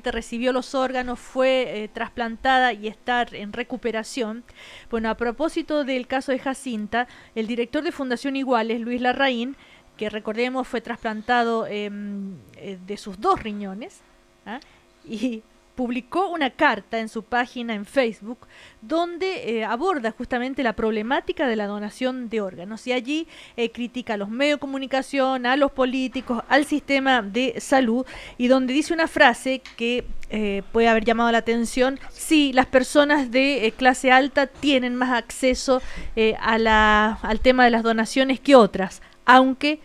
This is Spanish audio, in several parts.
finalmente recibió los órganos, fue trasplantada y está en recuperación. Bueno, a propósito del caso de Jacinta, el director de Fundación Iguales, Luis Larraín, que recordemos fue trasplantado de sus 2 riñones, ¿ah? Y publicó una carta en su página en Facebook donde aborda justamente la problemática de la donación de órganos, y allí critica a los medios de comunicación, a los políticos, al sistema de salud, y donde dice una frase que puede haber llamado la atención: sí, las personas de clase alta tienen más acceso al tema de las donaciones que otras, aunque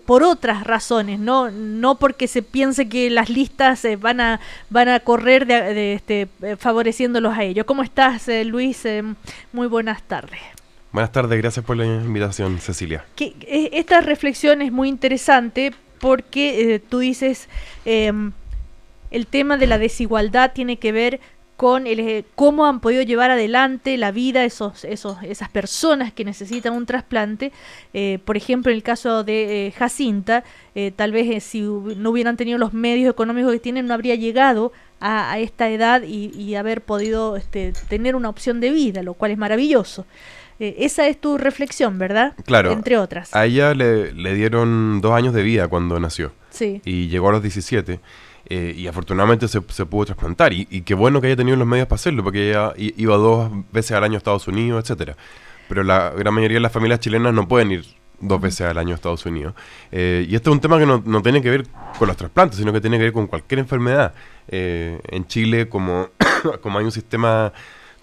por otras razones, no porque se piense que las listas van a correr favoreciéndolos a ellos. ¿Cómo estás, Luis? Muy buenas tardes. Buenas tardes, gracias por la invitación, Cecilia. Esta reflexión es muy interesante porque tú dices el tema de la desigualdad tiene que ver con cómo han podido llevar adelante la vida esas personas que necesitan un trasplante. Por ejemplo, en el caso de Jacinta, tal vez si no hubieran tenido los medios económicos que tienen, no habría llegado a esta edad y haber podido tener una opción de vida, lo cual es maravilloso. Esa es tu reflexión, ¿verdad? Claro. Entre otras. A ella le dieron 2 años de vida cuando nació. Sí. Y llegó a los 17. Y afortunadamente se pudo trasplantar, y qué bueno que haya tenido los medios para hacerlo, porque ella iba 2 veces al año a Estados Unidos, etcétera. Pero la gran mayoría de las familias chilenas no pueden ir 2 veces al año a Estados Unidos. Y este es un tema que no tiene que ver con los trasplantes, sino que tiene que ver con cualquier enfermedad. En Chile, como hay un sistema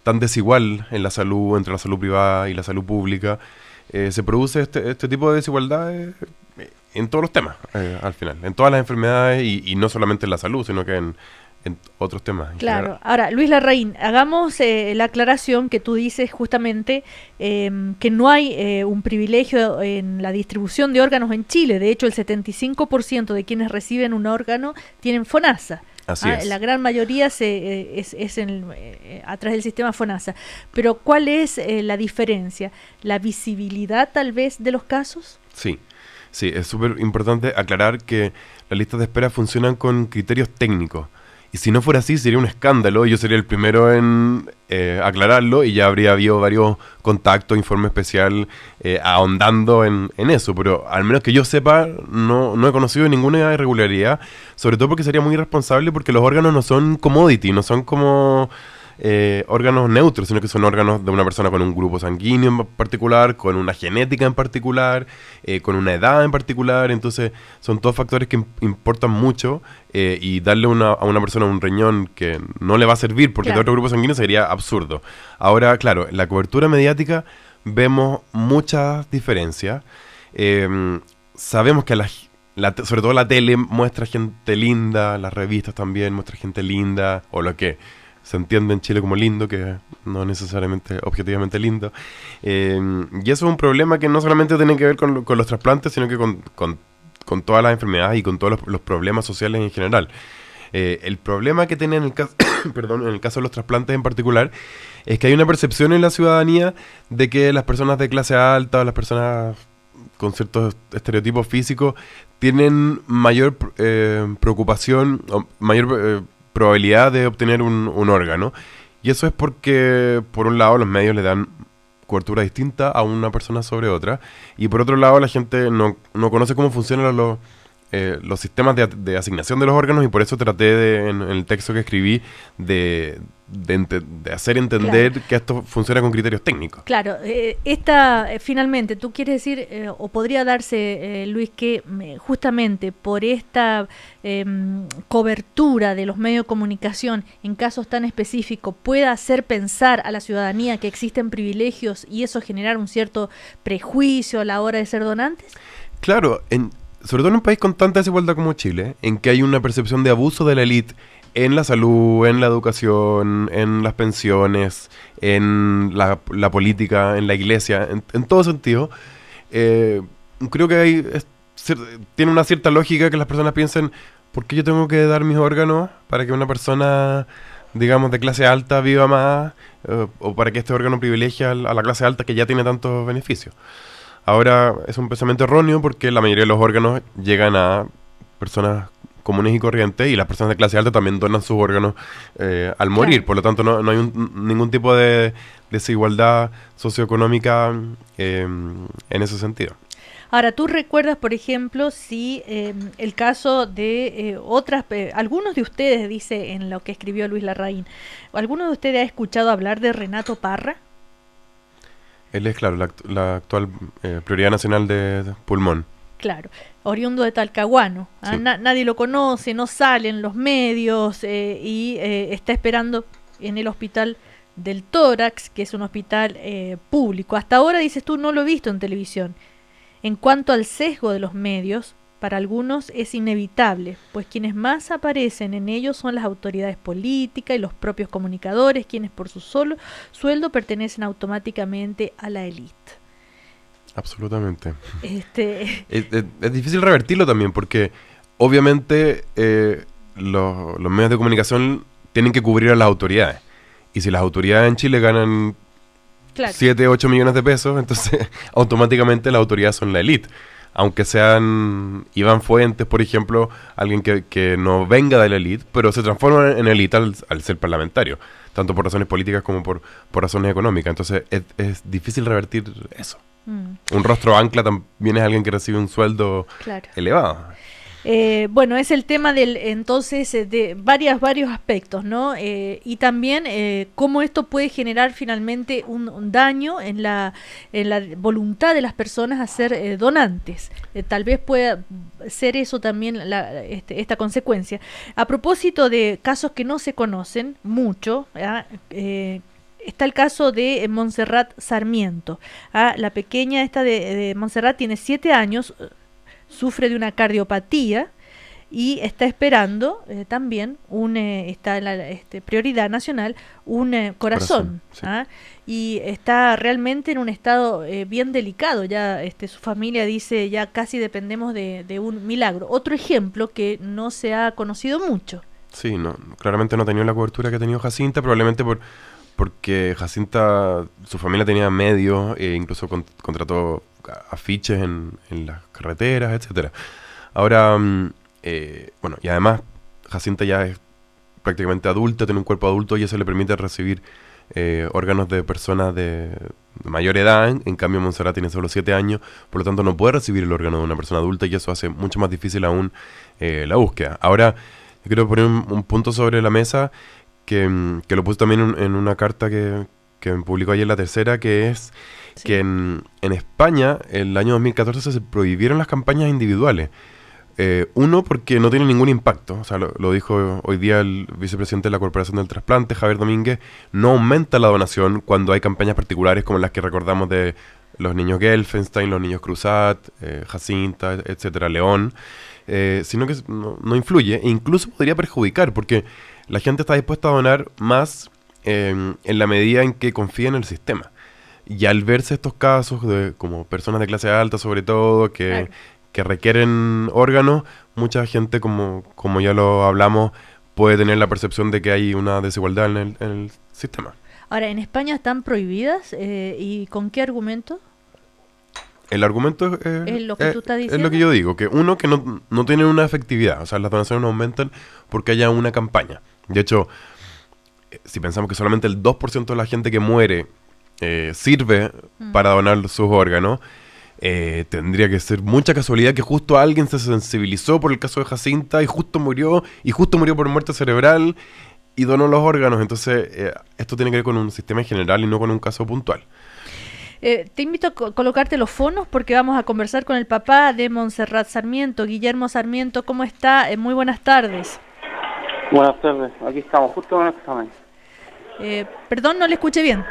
tan desigual en la salud, entre la salud privada y la salud pública, se produce este tipo de desigualdades en todos los temas, al final, en todas las enfermedades, y no solamente en la salud, sino que en otros temas. Claro. General. Ahora, Luis Larraín, hagamos la aclaración que tú dices justamente que no hay un privilegio en la distribución de órganos en Chile. De hecho, el 75% de quienes reciben un órgano tienen FONASA. Así es. La gran mayoría es a través del sistema FONASA. Pero ¿cuál es la diferencia? ¿La visibilidad tal vez de los casos? Sí, es súper importante aclarar que las listas de espera funcionan con criterios técnicos. Y si no fuera así, sería un escándalo. Yo sería el primero en aclararlo, y ya habría habido varios contactos, informe especial, ahondando en eso. Pero al menos que yo sepa, no he conocido ninguna irregularidad, sobre todo porque sería muy irresponsable, porque los órganos no son commodity, no son como órganos neutros, sino que son órganos de una persona con un grupo sanguíneo en particular, con una genética en particular, con una edad en particular. Entonces son todos factores que importan mucho, y darle a una persona un riñón que no le va a servir porque de otro grupo sanguíneo sería absurdo. Ahora, claro, en la cobertura mediática vemos muchas diferencias. Sabemos que sobre todo la tele muestra gente linda, las revistas también muestran gente linda, o lo que se entiende en Chile como lindo, que no necesariamente objetivamente lindo. Y eso es un problema que no solamente tiene que ver con los trasplantes, sino que con todas las enfermedades y con todos los problemas sociales en general. El problema que tiene en el caso, en el caso de los trasplantes en particular, es que hay una percepción en la ciudadanía de que las personas de clase alta, o las personas con ciertos estereotipos físicos, tienen mayor preocupación o mayor probabilidad de obtener un órgano. Y eso es porque, por un lado, los medios le dan cobertura distinta a una persona sobre otra, y por otro lado, la gente no conoce cómo funcionan los sistemas de asignación de los órganos, y por eso traté en el texto que escribí de hacer entender que esto funciona con criterios técnicos. Claro, finalmente, tú quieres decir, o podría darse, Luis, que justamente por esta cobertura de los medios de comunicación en casos tan específicos pueda hacer pensar a la ciudadanía que existen privilegios, y eso generar un cierto prejuicio a la hora de ser donantes? Claro, sobre todo en un país con tanta desigualdad como Chile, en que hay una percepción de abuso de la élite en la salud, en la educación, en las pensiones, en la política, en la iglesia, en todo sentido. Creo que tiene una cierta lógica que las personas piensen: ¿por qué yo tengo que dar mis órganos para que una persona, digamos, de clase alta viva más? O para que este órgano privilegie a la clase alta que ya tiene tantos beneficios. Ahora, es un pensamiento erróneo, porque la mayoría de los órganos llegan a personas comunes y corrientes, y las personas de clase alta también donan sus órganos al morir. Claro. Por lo tanto, no hay ningún tipo de desigualdad socioeconómica en ese sentido. Ahora, ¿tú recuerdas, por ejemplo, si el caso de algunos de ustedes, dice en lo que escribió Luis Larraín, ¿alguno de ustedes ha escuchado hablar de Renato Parra? Él es, claro, la actual prioridad nacional de pulmón. Claro, oriundo de Talcahuano. Sí. Nadie lo conoce, no sale en los medios y está esperando en el hospital del tórax, que es un hospital público. Hasta ahora, dices tú, no lo he visto en televisión. En cuanto al sesgo de los medios, para algunos es inevitable, pues quienes más aparecen en ellos son las autoridades políticas y los propios comunicadores, quienes por su solo sueldo pertenecen automáticamente a la élite. Absolutamente. Es difícil revertirlo también, porque obviamente los medios de comunicación tienen que cubrir a las autoridades. Y si las autoridades en Chile ganan 7, 8 millones de pesos, entonces automáticamente las autoridades son la élite. Aunque sean Iván Fuentes, por ejemplo, alguien que no venga de la élite, pero se transforma en élite al ser parlamentario, tanto por razones políticas como por razones económicas. Entonces es difícil revertir eso. Un rostro ancla también es alguien que recibe un sueldo elevado. Bueno, es el tema entonces de varios aspectos, ¿no? Y también cómo esto puede generar finalmente un daño en la voluntad de las personas a ser donantes. Tal vez pueda ser eso también esta consecuencia. A propósito de casos que no se conocen mucho, está el caso de Montserrat Sarmiento. La pequeña esta de Montserrat tiene 7 años, sufre de una cardiopatía y está esperando también está en la prioridad nacional un corazón. Sí. Y está realmente en un estado bien delicado. Ya su familia dice ya casi dependemos de un milagro. Otro ejemplo que no se ha conocido mucho. Sí, claramente no ha tenido la cobertura que ha tenido Jacinta, probablemente porque Jacinta, su familia tenía medios, incluso contrató afiches en las carreteras, etcétera. Ahora, bueno, y además Jacinta ya es prácticamente adulta, tiene un cuerpo adulto y eso le permite recibir órganos de personas de mayor edad. En cambio, Montserrat tiene solo 7 años, por lo tanto no puede recibir el órgano de una persona adulta y eso hace mucho más difícil aún la búsqueda. Ahora, yo quiero poner un punto sobre la mesa que lo puse también en una carta que publicó ayer La Tercera, que es que en España, el año 2014, se prohibieron las campañas individuales. Uno, porque no tiene ningún impacto, o sea, lo dijo hoy día el vicepresidente de la Corporación del Trasplante, Javier Domínguez, no aumenta la donación cuando hay campañas particulares como las que recordamos de los niños Gelfenstein, los niños Cruzat, Jacinta, etcétera, León, sino que no influye e incluso podría perjudicar, porque la gente está dispuesta a donar más en la medida en que confía en el sistema. Y al verse estos casos, como personas de clase alta sobre todo, que requieren órganos, mucha gente, como ya lo hablamos, puede tener la percepción de que hay una desigualdad en el sistema. Ahora, ¿en España están prohibidas? ¿Y con qué argumento? El argumento es lo que tú estás diciendo. Es lo que yo digo, que uno, que no tienen una efectividad, o sea, las donaciones no aumentan porque haya una campaña. De hecho, si pensamos que solamente el 2% de la gente que muere sirve para donar sus órganos, tendría que ser mucha casualidad que justo alguien se sensibilizó por el caso de Jacinta y justo murió por muerte cerebral y donó los órganos. Entonces, esto tiene que ver con un sistema en general y no con un caso puntual. Te invito a colocarte los fonos porque vamos a conversar con el papá de Montserrat Sarmiento, Guillermo Sarmiento. ¿Cómo está? Muy buenas tardes. Buenas tardes, aquí estamos, justo en el examen. Perdón, no le escuché bien.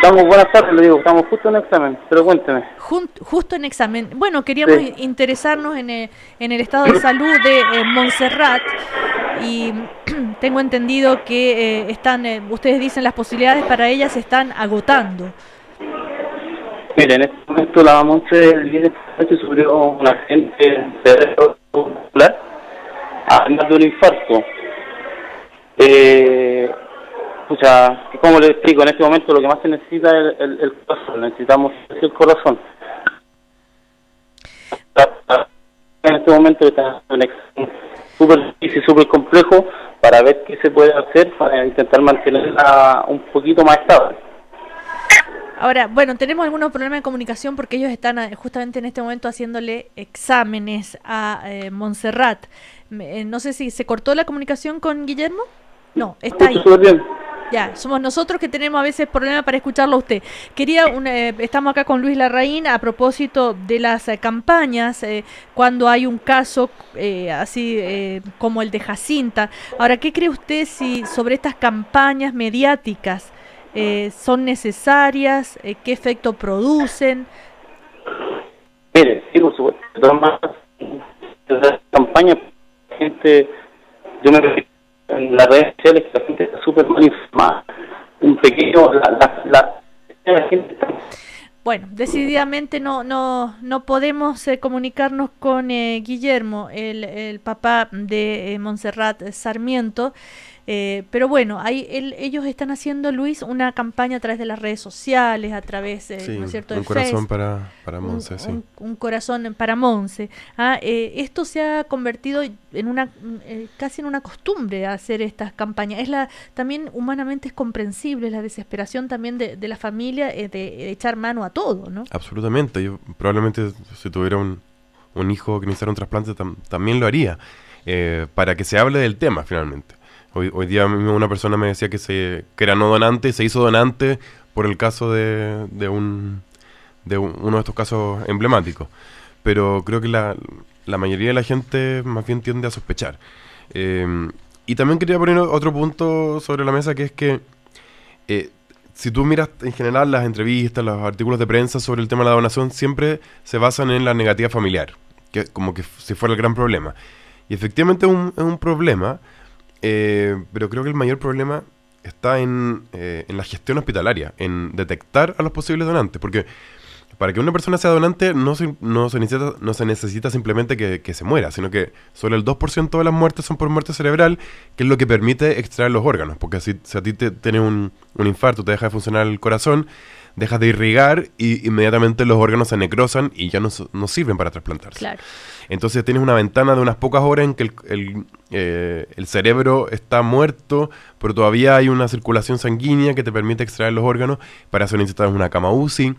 Buenas tardes, le digo, estamos justo en el examen, pero cuénteme. Justo en examen. Bueno, queríamos interesarnos en el estado de salud de Montserrat y tengo entendido que ustedes dicen las posibilidades para ella se están agotando. Mire, en este momento la Montse el día de esta noche sufrió un accidente cerebrovascular, además de un infarto. Como le explico, en este momento lo que más se necesita es el corazón, necesitamos el corazón. En este momento está en examen súper difícil, súper complejo, para ver qué se puede hacer para intentar mantenerla un poquito más estable. Ahora, bueno, tenemos algunos problemas de comunicación porque ellos están justamente en este momento haciéndole exámenes a Montserrat. No sé si se cortó la comunicación con Guillermo. No, está ahí. Bien. Ya, somos nosotros que tenemos a veces problemas para escucharlo a usted. Estamos acá con Luis Larraín a propósito de las campañas, cuando hay un caso así como el de Jacinta. Ahora, ¿qué cree usted sobre estas campañas mediáticas? ¿Son necesarias? ¿Qué efecto producen? Mire, sí, por supuesto. De todas maneras, la campaña, gente, yo me refiero en las redes sociales, que la gente está súper mal informada. Un pequeño, la gente está... Bueno, decididamente no podemos comunicarnos con Guillermo, el papá de Montserrat Sarmiento. Pero bueno, ellos están haciendo, Luis, una campaña a través de las redes sociales, a través ¿no es cierto? Un corazón para Monse, sí. Un corazón para Monse. Esto se ha convertido en casi en una costumbre hacer estas campañas. También humanamente es comprensible la desesperación también de la familia de echar mano a todo, ¿no? Absolutamente. Yo probablemente si tuviera un hijo que necesitara un trasplante también lo haría, para que se hable del tema finalmente. Hoy día mismo una persona me decía que era no donante, se hizo donante por el caso de uno de estos casos emblemáticos. Pero creo que la mayoría de la gente más bien tiende a sospechar. Y también quería poner otro punto sobre la mesa, que es que si tú miras en general las entrevistas, los artículos de prensa sobre el tema de la donación, siempre se basan en la negativa familiar, que como que si fuera el gran problema. Y efectivamente es un problema. Pero creo que el mayor problema está en la gestión hospitalaria, en detectar a los posibles donantes, porque para que una persona sea donante no se necesita simplemente que se muera, sino que solo el 2% de las muertes son por muerte cerebral, que es lo que permite extraer los órganos, porque si a ti tienes un infarto, te deja de funcionar el corazón, dejas de irrigar y inmediatamente los órganos se necrosan y ya no sirven para trasplantarse. Claro. Entonces tienes una ventana de unas pocas horas en que el cerebro está muerto, pero todavía hay una circulación sanguínea que te permite extraer los órganos. Para eso necesitas una cama UCI,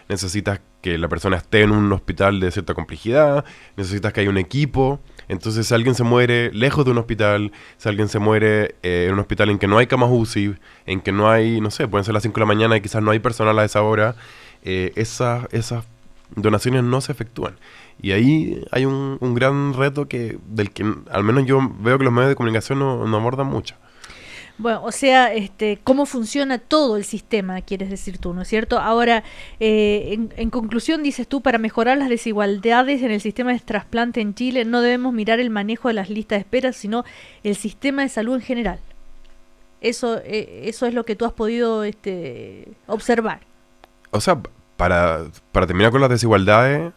necesitas que la persona esté en un hospital de cierta complejidad, necesitas que haya un equipo. Entonces si alguien se muere lejos de un hospital, si alguien se muere en un hospital en que no hay camas UCI, en que no hay, no sé, pueden ser las 5 de la mañana y quizás no hay personal a esa hora, esas donaciones no se efectúan. Y ahí hay un gran reto del que al menos yo veo que los medios de comunicación no abordan mucho. Bueno, o sea, cómo funciona todo el sistema, quieres decir tú, ¿no es cierto? Ahora, en conclusión, dices tú, para mejorar las desigualdades en el sistema de trasplante en Chile, no debemos mirar el manejo de las listas de espera, sino el sistema de salud en general. Eso es lo que tú has podido observar. O sea, para terminar con las desigualdades,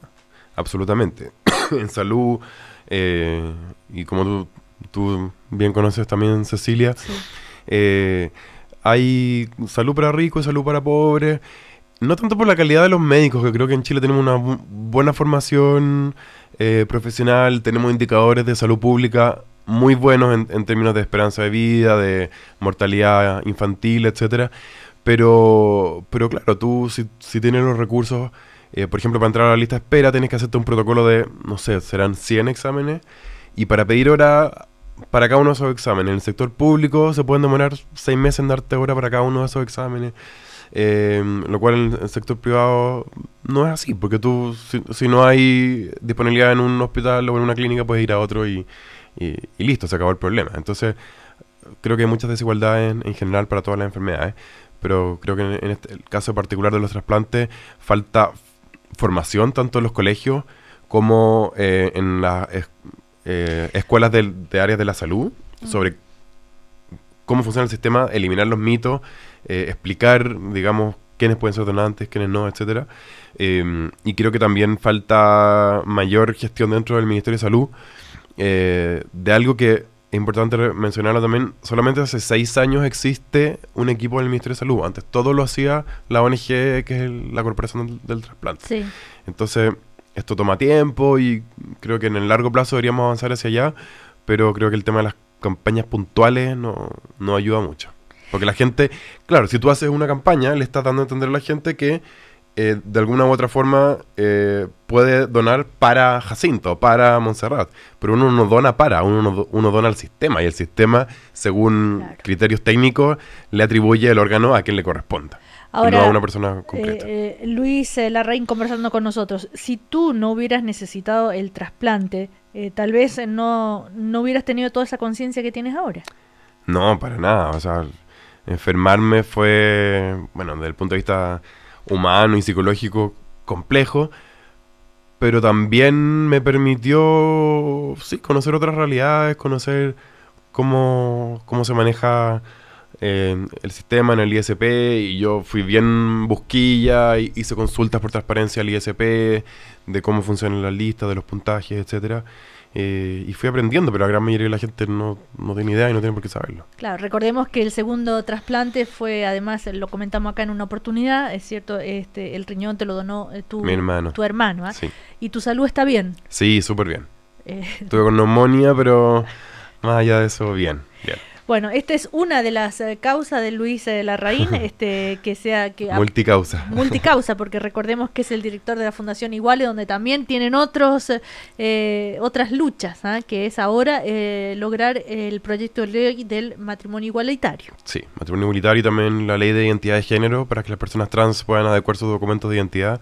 absolutamente. En salud, y como tú bien conoces también, Cecilia, sí. Hay salud para ricos y salud para pobres. No tanto por la calidad de los médicos, que creo que en Chile tenemos una buena formación profesional, tenemos indicadores de salud pública muy buenos en términos de esperanza de vida, de mortalidad infantil, etcétera. Pero claro, tú si tienes los recursos, por ejemplo, para entrar a la lista de espera tienes que hacerte un protocolo de, no sé, serán 100 exámenes, y para pedir hora para cada uno de esos exámenes. En el sector público se pueden demorar 6 meses en darte hora para cada uno de esos exámenes, lo cual en el sector privado no es así, porque tú, si no hay disponibilidad en un hospital o en una clínica, puedes ir a otro y listo, se acabó el problema. Entonces, creo que hay muchas desigualdades en general para todas las enfermedades, pero creo que en el caso particular de los trasplantes falta formación tanto en los colegios como en las escuelas de áreas de la salud sobre cómo funciona el sistema, eliminar los mitos, explicar, digamos, quiénes pueden ser donantes, quiénes no, etcétera. Y creo que también falta mayor gestión dentro del Ministerio de Salud de algo que es importante mencionarlo también. Solamente hace 6 años existe un equipo del Ministerio de Salud. Antes todo lo hacía la ONG, que es la Corporación del Trasplante. Sí. Entonces, esto toma tiempo y creo que en el largo plazo deberíamos avanzar hacia allá, pero creo que el tema de las campañas puntuales no ayuda mucho. Porque la gente, claro, si tú haces una campaña, le estás dando a entender a la gente que de alguna u otra forma puede donar para Jacinto, para Montserrat, pero uno no dona uno dona al sistema, y el sistema, según criterios técnicos, le atribuye el órgano a quien le corresponda. Ahora, y no a una persona concreta. Luis Larraín conversando con nosotros, si tú no hubieras necesitado el trasplante, tal vez no hubieras tenido toda esa conciencia que tienes ahora. No, para nada. O sea, enfermarme fue, bueno, desde el punto de vista humano y psicológico, complejo, pero también me permitió, sí, conocer otras realidades, conocer cómo se maneja el sistema en el ISP, y yo fui bien busquilla, hice consultas por transparencia al ISP, de cómo funcionan las listas, de los puntajes, etcétera. Y fui aprendiendo, pero la gran mayoría de la gente no tiene idea y no tiene por qué saberlo. Claro, recordemos que el segundo trasplante fue, además, lo comentamos acá en una oportunidad, es cierto, el riñón te lo donó mi hermano. Tu hermano, ¿eh? Sí. ¿Y tu salud está bien? Sí, súper bien. Estuve con neumonía, pero más allá de eso, bien. Bueno, esta es una de las causas de Luis Larraín, multicausa, porque recordemos que es el director de la Fundación Iguales, donde también tienen otras luchas, que es ahora lograr el proyecto de ley del matrimonio igualitario. Sí, matrimonio igualitario, y también la ley de identidad de género, para que las personas trans puedan adecuar sus documentos de identidad,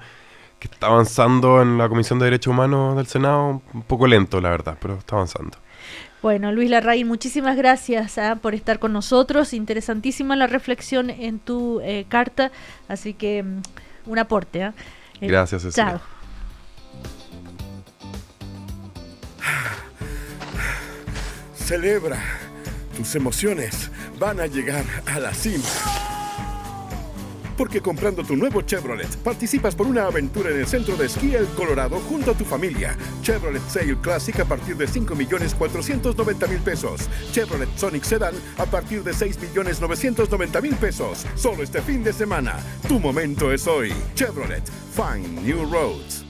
que está avanzando en la Comisión de Derechos Humanos del Senado, un poco lento, la verdad, pero está avanzando. Bueno, Luis Larraín, muchísimas gracias por estar con nosotros. Interesantísima la reflexión en tu carta, así que un aporte. Gracias, Cecilia. Chao. Celebra. Tus emociones van a llegar a la cima. Porque comprando tu nuevo Chevrolet, participas por una aventura en el centro de esquí El Colorado junto a tu familia. Chevrolet Sail Classic a partir de $5,490,000 pesos. Chevrolet Sonic Sedan a partir de $6,990,000 pesos. Solo este fin de semana. Tu momento es hoy. Chevrolet. Find New Roads.